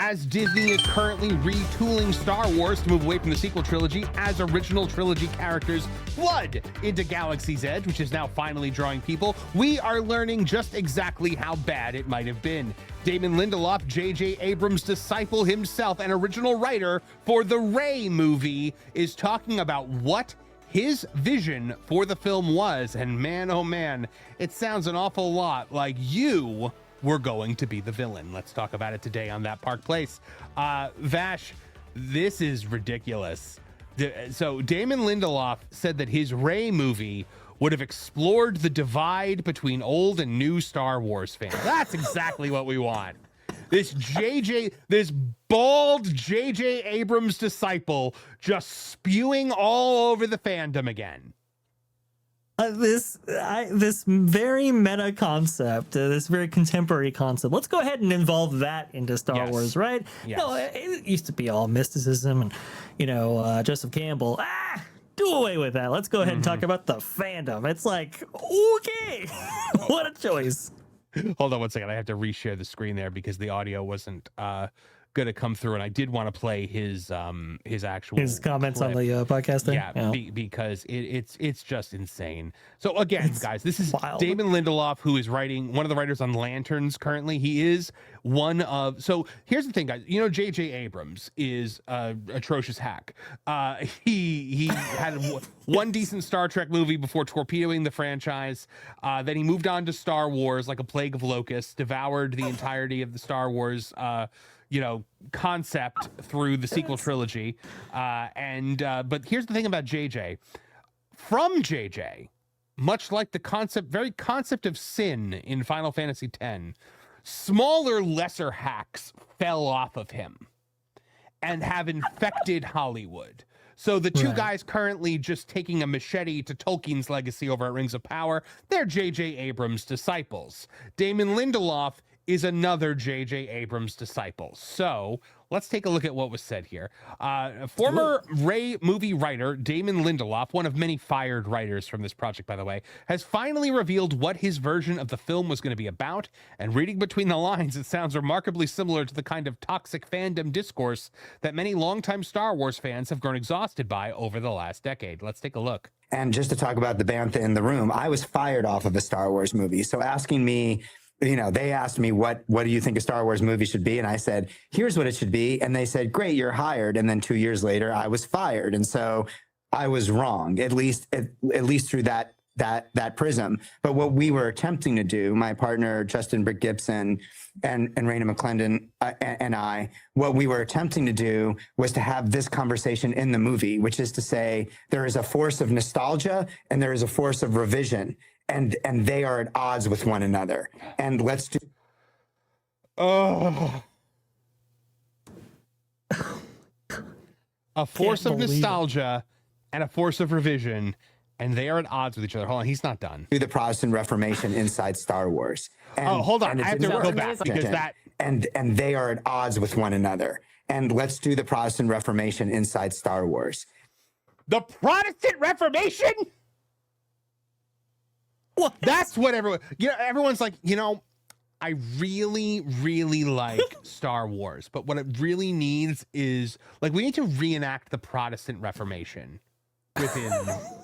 as Disney is currently retooling Star Wars to move away from the sequel trilogy as original trilogy characters flood into Galaxy's Edge, which is now finally drawing people, we are learning just exactly how bad it might have been. Damon Lindelof, J.J. Abrams' disciple himself and original writer for the Rey movie, is talking about what his vision for the film was, and man, oh man, it sounds an awful lot like you were going to be the villain. Let's talk about it today on That Park Place. Vash, this is ridiculous. So Damon Lindelof said that his Rey movie would have explored the divide between old and new Star Wars fans. That's exactly what we want. This bald J.J. Abrams disciple just spewing all over the fandom again. This very meta concept, this very contemporary concept. Let's go ahead and involve that into Star Wars, right? Yes. No, it used to be all mysticism and, Joseph Campbell. Do away with that. Let's go ahead and talk about the fandom. It's like, okay, what a choice. Hold on one second. I have to reshare the screen there because the audio wasn't going to come through, and I did want to play his comments clip on the podcast thing. Yeah. Because it's just insane. So again, guys, this is wild. Damon Lindelof, who is one of the writers on Lanterns currently. He is one of. So here's the thing, guys. You know, J.J. Abrams is atrocious hack. He had one decent Star Trek movie before torpedoing the franchise. Then he moved on to Star Wars like a plague of locusts, devoured the entirety of the Star Wars concept through the sequel trilogy. But here's the thing about JJ. From JJ, much like the very concept of sin in Final Fantasy X, smaller, lesser hacks fell off of him and have infected Hollywood. So the two guys currently just taking a machete to Tolkien's legacy over at Rings of Power, they're J.J. Abrams' disciples. Damon Lindelof is another J.J. Abrams disciple. So let's take a look at what was said here. Former Rey movie writer Damon Lindelof, one of many fired writers from this project, by the way, has finally revealed what his version of the film was going to be about. And reading between the lines, it sounds remarkably similar to the kind of toxic fandom discourse that many longtime Star Wars fans have grown exhausted by over the last decade. Let's take a look. And just to talk about the bantha in the room, I was fired off of a Star Wars movie. So asking me, they asked me, what do you think a Star Wars movie should be? And I said, here's what it should be. And they said, great, you're hired. And then 2 years later, I was fired. And so I was wrong, at least through that prism. But what we were attempting to do, my partner, Justin Brick Gibson and Raina McClendon and I, what we were attempting to do was to have this conversation in the movie, which is to say there is a force of nostalgia and there is a force of revision. And they are at odds with one another. And let's do. A force of nostalgia and a force of revision, and they are at odds with each other. Hold on, he's not done. Do the Protestant Reformation inside Star Wars. And, hold on, I have to go back because that. And they are at odds with one another. And let's do the Protestant Reformation inside Star Wars. The Protestant Reformation? What? That's what everyone's like, I really, really like Star Wars, but what it really needs is we need to reenact the Protestant Reformation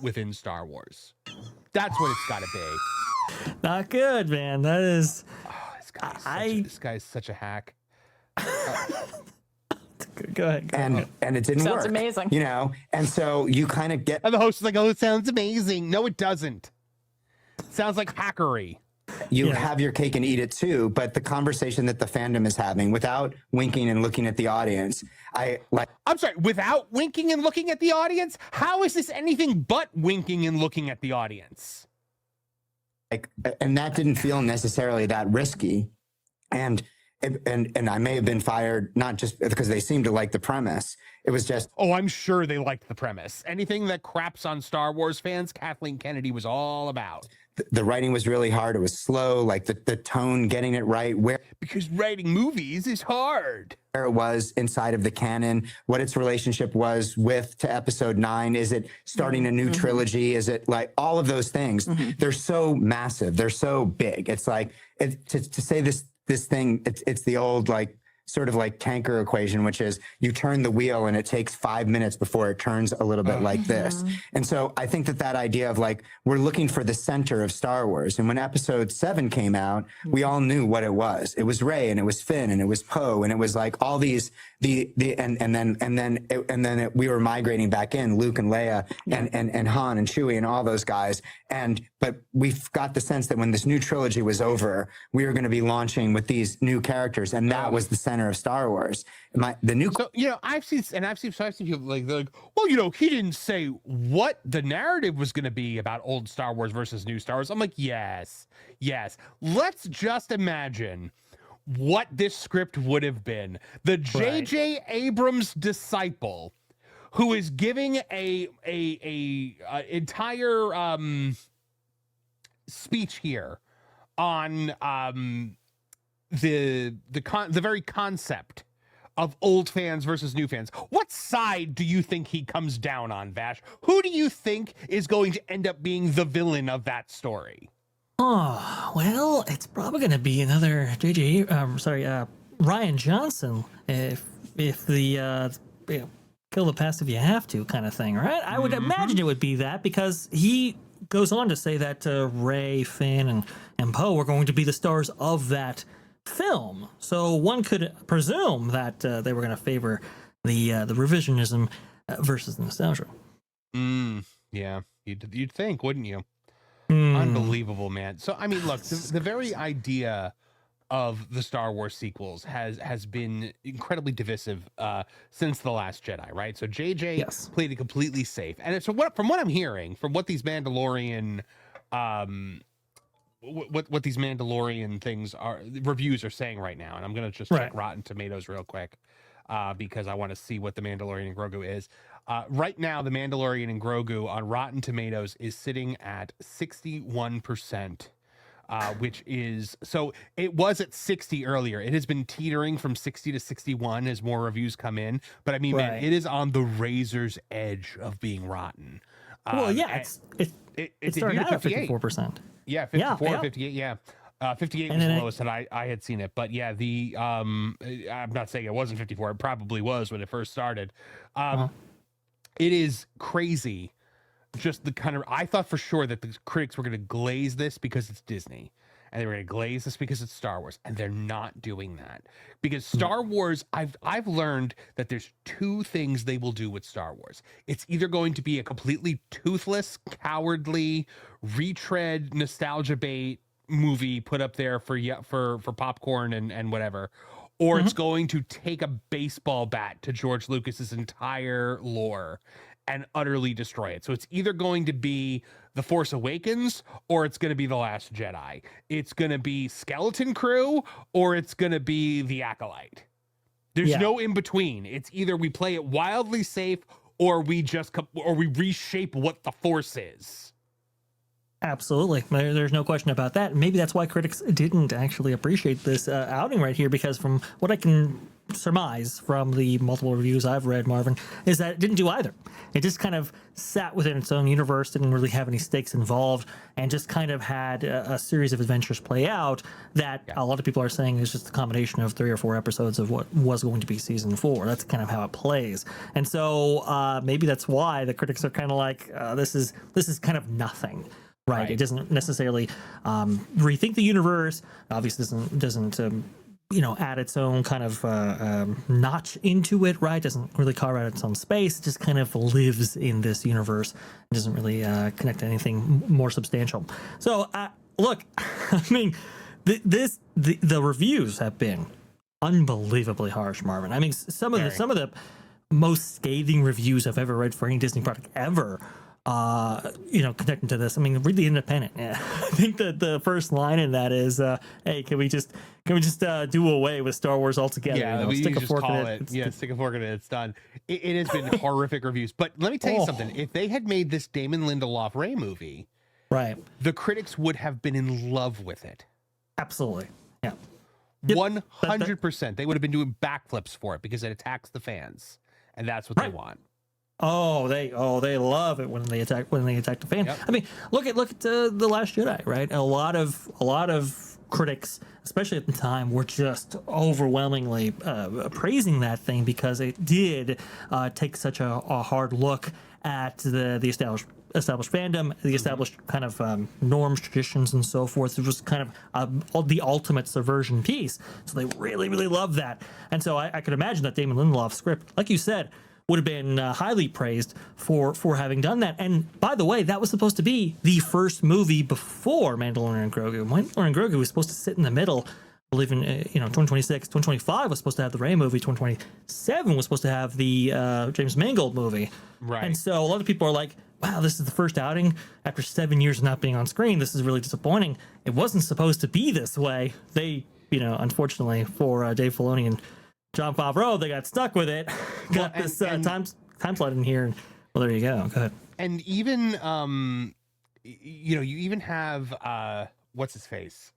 within Star Wars. That's what it's got to be. Not good, man. That is. Oh, this guy is such a hack. Go ahead. And it didn't work. Sounds amazing. And so you kind of get. And the host is like, oh, it sounds amazing. No, it doesn't. Sounds like hackery. You have your cake and eat it too, but the conversation that the fandom is having without winking and looking at the audience, I'm sorry, without winking and looking at the audience? How is this anything but winking and looking at the audience? And that didn't feel necessarily that risky. And I may have been fired, not just because they seemed to like the premise. It was just. Oh, I'm sure they liked the premise. Anything that craps on Star Wars fans, Kathleen Kennedy was all about. The writing was really hard. It was slow, the tone, getting it right. Because writing movies is hard. Where it was inside of the canon, what its relationship was to episode 9. Is it starting a new trilogy? Is it all of those things? They're so massive. They're so big. It's to say this thing, it's the old sort of like tanker equation, which is you turn the wheel and it takes 5 minutes before it turns a little bit like this. And so I think that idea of like, we're looking for the center of Star Wars. And when episode 7 came out, we all knew what it was. It was Rey and it was Finn and it was Poe. And it was like all these, and then we were migrating back in Luke and Leia and Han and Chewie and all those guys. But we've got the sense that when this new trilogy was over, we were going to be launching with these new characters, and that was the center of Star Wars. So I've seen people like they're like, well, he didn't say what the narrative was going to be about old Star Wars versus new Star Wars. I'm like, yes. Let's just imagine what this script would have been. The J.J. Abrams disciple, who is giving a entire speech here on the very concept of old fans versus new fans. What side do you think he comes down on, Vash? Who do you think is going to end up being the villain of that story? Oh, well, it's probably going to be another Ryan Johnson if the kill the past if you have to kind of thing, right? I would imagine it would be that, because he goes on to say that Rey, Finn, and Poe were going to be the stars of that film. So one could presume that they were going to favor the revisionism versus the nostalgia. Yeah, you'd think, wouldn't you? Unbelievable, man. So I mean, look, the very idea of the Star Wars sequels has been incredibly divisive since The Last Jedi, right? So JJ played it completely safe, and so from what I'm hearing, from what these Mandalorian what these Mandalorian things are, reviews are saying right now, and I'm gonna just check Rotten Tomatoes real quick because I want to see what the Mandalorian and Grogu is. Right now, the Mandalorian and Grogu on Rotten Tomatoes is sitting at 61%. Which is, so it was at 60 earlier. It has been teetering from 60 to 61 as more reviews come in. But I mean, man, it is on the razor's edge of being rotten. It started out at 54%. Yeah, 54, 58, yeah. 58 was the lowest that I had seen it. But yeah, I'm not saying it wasn't 54. It probably was when it first started. It is crazy. Just the kind of, I thought for sure that the critics were going to glaze this because it's Disney, and they were going to glaze this because it's Star Wars, and they're not doing that. Because Star Wars, I've learned that there's two things they will do with Star Wars. It's either going to be a completely toothless, cowardly, retread, nostalgia bait movie put up there for popcorn and whatever, or it's going to take a baseball bat to George Lucas's entire lore and utterly destroy it. So it's either going to be The Force Awakens or it's going to be The Last Jedi. It's going to be Skeleton Crew or it's going to be The Acolyte. There's no in between. It's either we play it wildly safe or we reshape what the Force is. Absolutely. There's no question about that. Maybe that's why critics didn't actually appreciate this outing right here, because from what I can surmise from the multiple reviews I've read, Marvin, is that it didn't do either. It just kind of sat within its own universe, didn't really have any stakes involved, and just kind of had a series of adventures play out that a lot of people are saying is just a combination of 3 or 4 episodes of what was going to be season 4. That's kind of how it plays. And so maybe that's why the critics are kind of like, this is kind of nothing. Right. It doesn't necessarily rethink the universe. Obviously doesn't add its own kind of notch into it, right? Doesn't really carve out its own space. It just kind of lives in this universe. It doesn't really connect to anything more substantial. So, look, I mean, the reviews have been unbelievably harsh, Marvin. I mean, some of the most scathing reviews I've ever read for any Disney product ever. Connecting to this, I mean, read The Independent. Yeah. I think that the first line in that is, "Hey, can we just do away with Star Wars altogether? Yeah, stick a fork in it. Yeah, stick a fork in it. It's done." It has been horrific reviews. But let me tell you something: if they had made this Damon Lindelof Rey movie, right, the critics would have been in love with it. Absolutely, yeah, 100%. They would have been doing backflips for it because it attacks the fans, and that's what they want. They love it when they attack the fans. Yep. I mean, look at The Last Jedi, right? A lot of critics, especially at the time, were just overwhelmingly praising that thing because it did take such a hard look at the established fandom, the established kind of norms, traditions, and so forth. It was kind of the ultimate subversion piece. So they really, really loved that. And so I could imagine that Damon Lindelof's script, like you said, would have been highly praised for having done that. And by the way, that was supposed to be the first movie before Mandalorian and Grogu. Mandalorian and Grogu was supposed to sit in the middle. I believe in 2026, 2025 was supposed to have the Rey movie. 2027 was supposed to have the James Mangold movie. Right. And so a lot of people are like, wow, this is the first outing after 7 years of not being on screen. This is really disappointing. It wasn't supposed to be this way. They, unfortunately for Dave Filoni and Jon Favreau, they got stuck with it. Got this time slot in here. Well, there you go. Go ahead. And even, you even have, what's his face?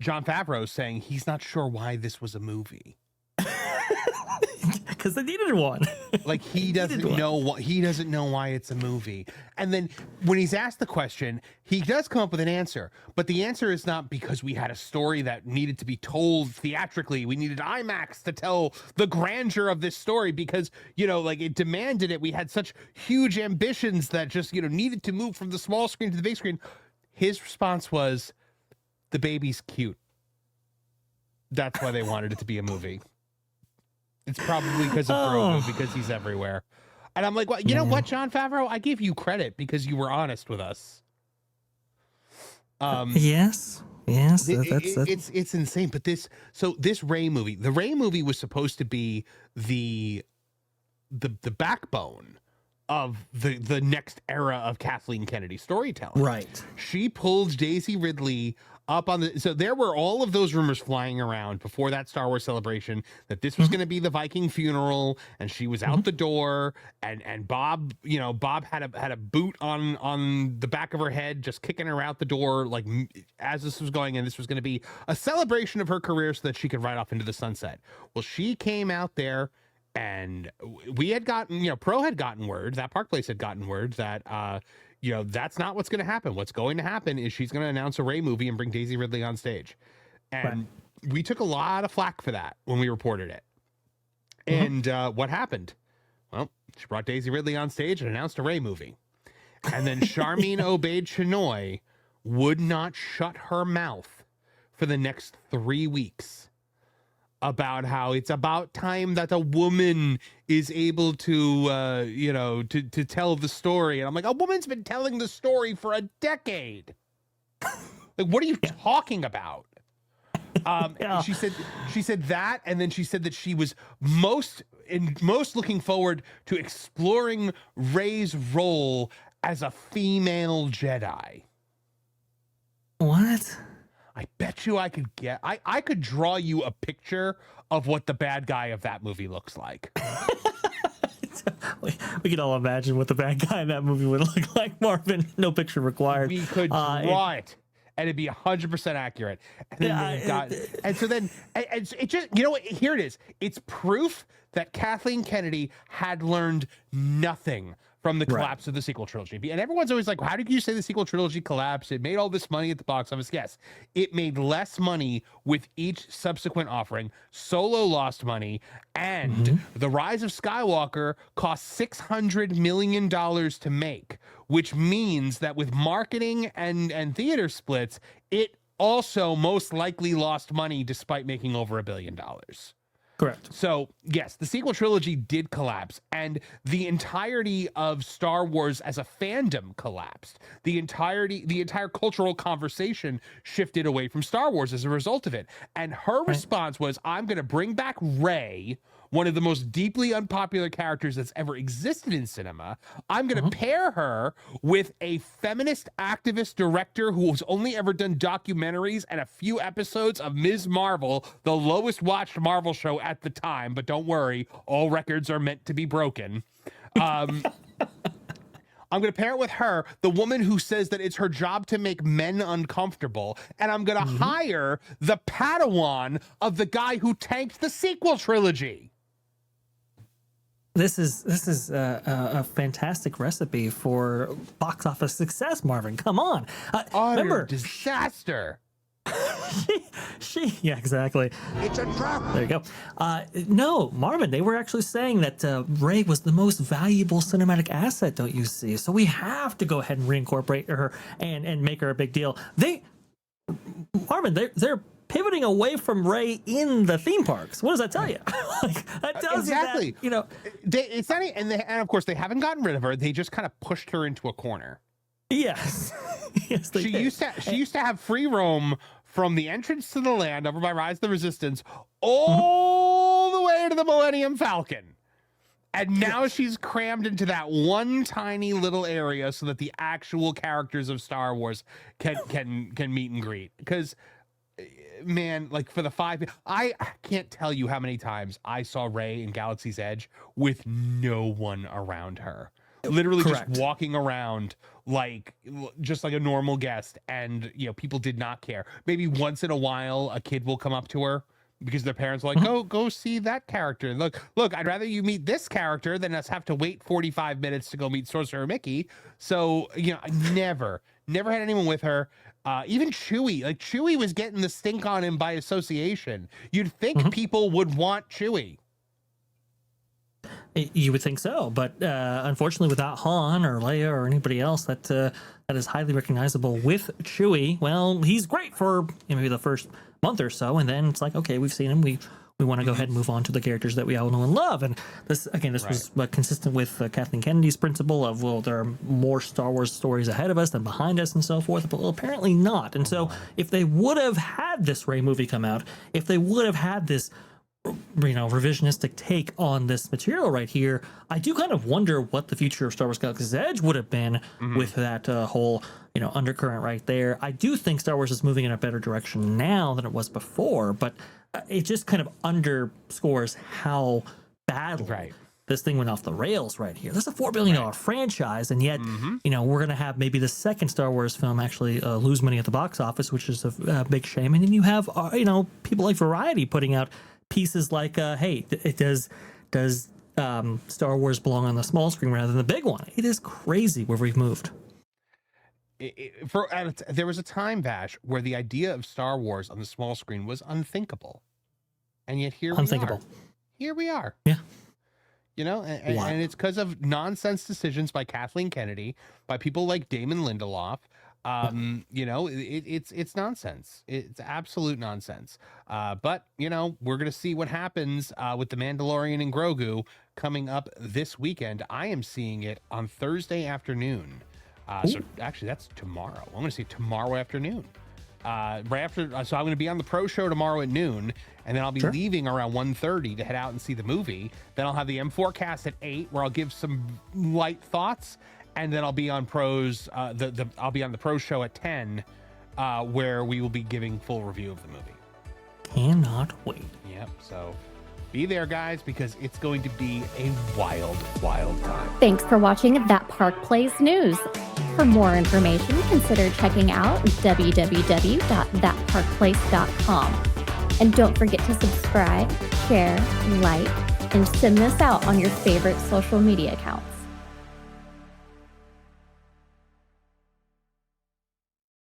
Jon Favreau saying he's not sure why this was a movie. Because they needed one. Like he doesn't know why it's a movie. And then when he's asked the question, he does come up with an answer, but the answer is not because we had a story that needed to be told theatrically. We needed IMAX to tell the grandeur of this story because, like it demanded it. We had such huge ambitions that just, needed to move from the small screen to the big screen. His response was, the baby's cute. That's why they wanted it to be a movie. It's probably because of Grogu, because he's everywhere. And I'm like, well, you know what, Jon Favreau? I give you credit because you were honest with us. Yes. That's it's insane. But this Rey movie, the Rey movie was supposed to be the backbone of the next era of Kathleen Kennedy storytelling. Right. She pulled Daisy Ridley up on so there were all of those rumors flying around before that Star Wars celebration that this was going to be the Viking funeral and she was out the door and Bob had a boot on the back of her head just kicking her out the door like as this was going, and this was going to be a celebration of her career so that she could ride off into the sunset. Well, she came out there and we had gotten, Pro had gotten word, that Park Place had gotten word that that's not what's going to happen. What's going to happen is she's going to announce a Rey movie and bring Daisy Ridley on stage. And we took a lot of flack for that when we reported it. And what happened? Well, she brought Daisy Ridley on stage and announced a Rey movie. And then Charmin Obaid-Chinoy would not shut her mouth for the next 3 weeks about how it's about time that a woman is able to, to tell the story. And I'm like, a woman's been telling the story for a decade. Like, what are you talking about? She said that, and then she said that she was most looking forward to exploring Rey's role as a female Jedi. What? I bet you I could draw you a picture of what the bad guy of that movie looks like. We can all imagine what the bad guy in that movie would look like, Marvin. No picture required. We could draw it, and it'd be 100% accurate. And then it just, what? Here it is. It's proof that Kathleen Kennedy had learned nothing from the collapse of the sequel trilogy. And everyone's always like, how did you say the sequel trilogy collapsed? It made all this money at the box office. Yes, it made less money with each subsequent offering. Solo lost money, and The Rise of Skywalker cost $600 million to make, which means that with marketing and theater splits, it also most likely lost money despite making over $1 billion. Correct. So, yes, the sequel trilogy did collapse, and the entirety of Star Wars as a fandom collapsed. The entire cultural conversation shifted away from Star Wars as a result of it. And her response was, I'm going to bring back Rey, one of the most deeply unpopular characters that's ever existed in cinema. I'm going to pair her with a feminist activist director who's only ever done documentaries and a few episodes of Ms. Marvel, the lowest watched Marvel show at the time. But don't worry, all records are meant to be broken. I'm going to pair it with her, the woman who says that it's her job to make men uncomfortable. And I'm going to hire the Padawan of the guy who tanked the sequel trilogy. This is a fantastic recipe for box office success, Marvin. Come on, Utter disaster. Yeah, exactly. It's a trap. There you go. No, Marvin, they were actually saying that Rey was the most valuable cinematic asset, don't you see? So we have to go ahead and reincorporate her and make her a big deal. Marvin, they're pivoting away from Rey in the theme parks. What does that tell you? That tells exactly. you that, it's not, and of course they haven't gotten rid of her. They just kind of pushed her into a corner. Yes. Yes, she used to have free roam from the entrance to the land over by Rise of the Resistance all the way to the Millennium Falcon. And now she's crammed into that one tiny little area so that the actual characters of Star Wars can meet and greet. Because, man, like for the I can't tell you how many times I saw Rey in Galaxy's Edge with no one around her. Literally Correct. Just walking around just like a normal guest, and people did not care. Maybe once in a while a kid will come up to her because their parents are like, go see that character. Look, I'd rather you meet this character than us have to wait 45 minutes to go meet Sorcerer Mickey. So I never had anyone with her. Even Chewie was getting the stink on him by association. You'd think people would want Chewie. You would think so, but unfortunately, without Han or Leia or anybody else that is highly recognizable with Chewie, well, he's great for maybe the first month or so, and then it's like, okay, we've seen him, we want to go ahead and move on to the characters that we all know and love. And this was consistent with Kathleen Kennedy's principle of, well, there are more Star Wars stories ahead of us than behind us and so forth, but well, apparently not. And so if they would have had this Rey movie come out, if they would have had this revisionistic take on this material right here, I do kind of wonder what the future of Star Wars Galaxy's Edge would have been with that whole undercurrent right there. I do think Star Wars is moving in a better direction now than it was before, but it just kind of underscores how badly this thing went off the rails right here. This is a $4 billion franchise, and yet we're going to have maybe the second Star Wars film actually lose money at the box office, which is a big shame. And then you have people like Variety putting out pieces like, hey, does Star Wars belong on the small screen rather than the big one? It is crazy where we've moved. There was a time, Vash, where the idea of Star Wars on the small screen was unthinkable, and yet here we are. Here we are. Yeah. And it's because of nonsense decisions by Kathleen Kennedy, by people like Damon Lindelof. It's nonsense. It's absolute nonsense. But we're gonna see what happens with the Mandalorian and Grogu coming up this weekend. I am seeing it on Thursday afternoon. So actually, that's tomorrow. I'm gonna see it tomorrow afternoon. Right after, so I'm going to be on the pro show tomorrow at noon, and then I'll be leaving around 1:30 to head out and see the movie. Then I'll have the M4 cast at 8, where I'll give some light thoughts. And then I'll be on pros. I'll be on the pro show at 10, where we will be giving full review of the movie. Cannot wait. Yep. So be there, guys, because it's going to be a wild, wild time. Thanks for watching That Park Plays News. For more information, consider checking out www.thatparkplace.com. And don't forget to subscribe, share, like, and send this out on your favorite social media accounts.